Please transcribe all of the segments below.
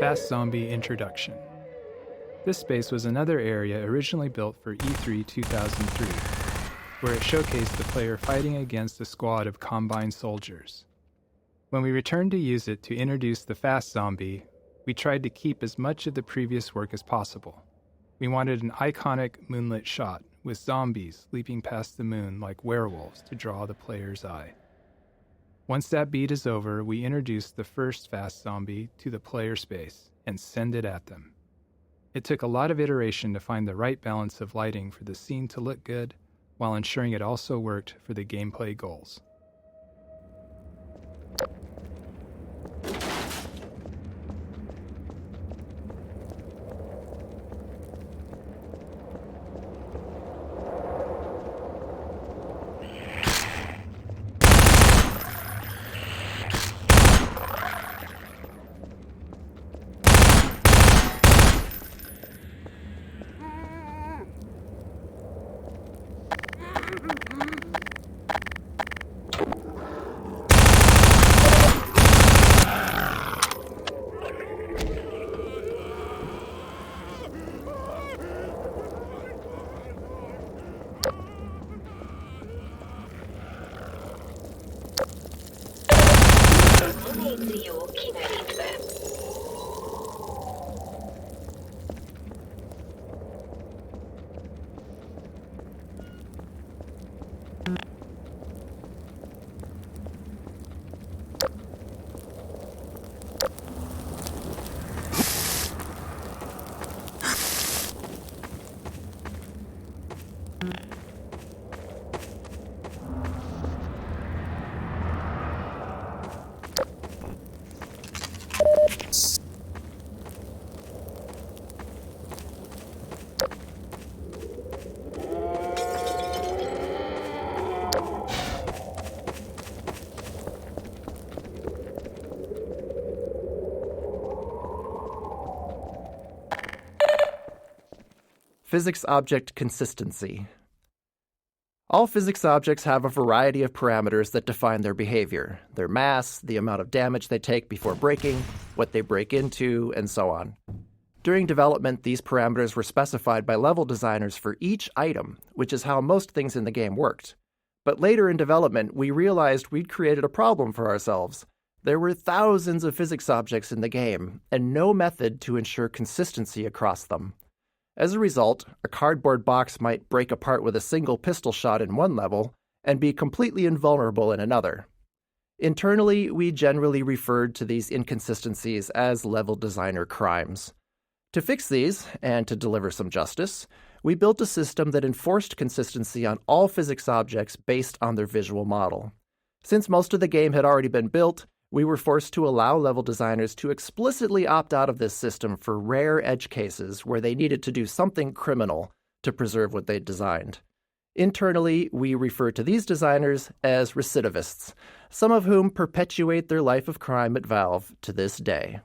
Fast Zombie Introduction. This space was another area originally built for E3 2003, where it showcased the player fighting against a squad of Combine soldiers. When we returned to use it to introduce the Fast Zombie, we tried to keep as much of the previous work as possible. We wanted an iconic moonlit shot with zombies leaping past the moon like werewolves to draw the player's eye. Once that beat is over, we introduce the first Fast Zombie to the player space and send it at them. It took a lot of iteration to find the right balance of lighting for the scene to look good, while ensuring it also worked for the gameplay goals. Muníció kimerítve. Physics object consistency. All physics objects have a variety of parameters that define their behavior, their mass, the amount of damage they take before breaking, what they break into, and so on. During development, these parameters were specified by level designers for each item, which is how most things in the game worked. But later in development, we realized we'd created a problem for ourselves. There were thousands of physics objects in the game, and no method to ensure consistency across them. As a result, a cardboard box might break apart with a single pistol shot in one level and be completely invulnerable in another. Internally, we generally referred to these inconsistencies as level designer crimes. To fix these, and to deliver some justice, we built a system that enforced consistency on all physics objects based on their visual model. Since most of the game had already been built, we were forced to allow level designers to explicitly opt out of this system for rare edge cases where they needed to do something criminal to preserve what they'd designed. Internally, we refer to these designers as recidivists, some of whom perpetuate their life of crime at Valve to this day.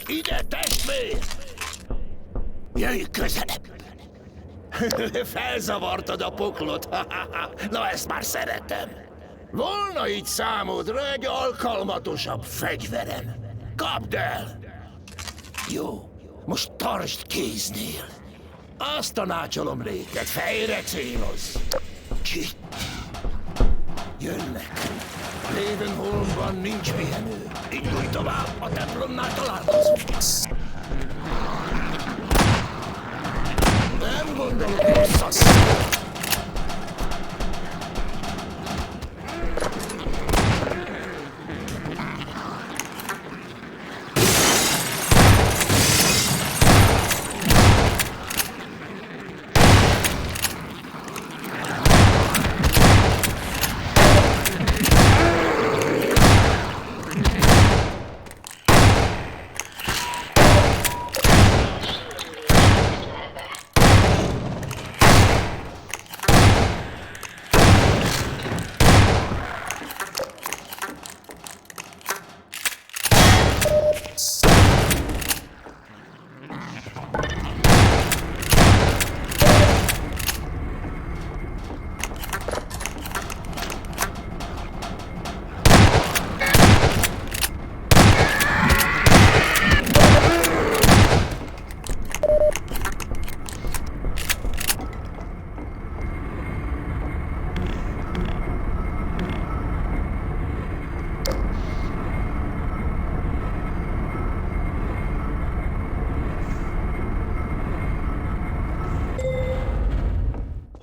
Ide, testvér! Jöjj közelebb! Felzavartad a poklot. Na, ezt már szeretem. Volna itt számodra egy alkalmatosabb fegyverem. Kapd el! Jó, most tartsd kéznél. Azt tanácsolom néked, fejre céloz. Ki? Jönnek. Ravenholmban nincs pihenő. Indulj tovább, a templomnál találkozunk. Nem gondolok rosszat.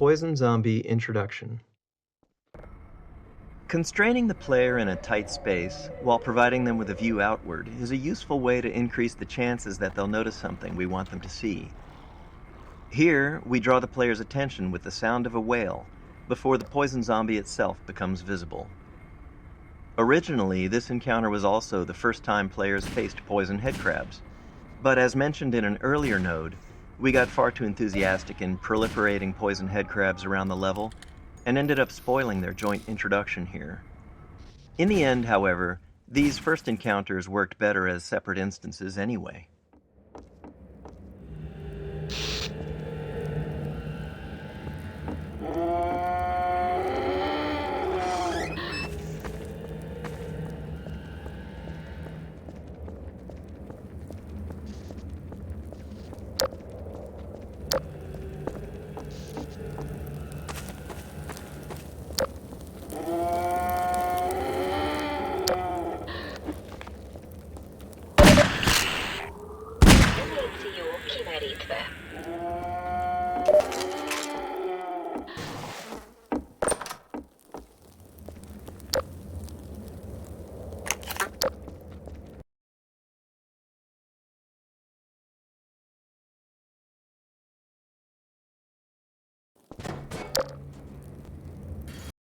Poison Zombie Introduction. Constraining the player in a tight space while providing them with a view outward is a useful way to increase the chances that they'll notice something we want them to see. Here, we draw the player's attention with the sound of a wail before the poison zombie itself becomes visible. Originally, this encounter was also the first time players faced poison headcrabs, but as mentioned in an earlier node, we got far too enthusiastic in proliferating poison headcrabs around the level and ended up spoiling their joint introduction here. In the end, however, these first encounters worked better as separate instances anyway.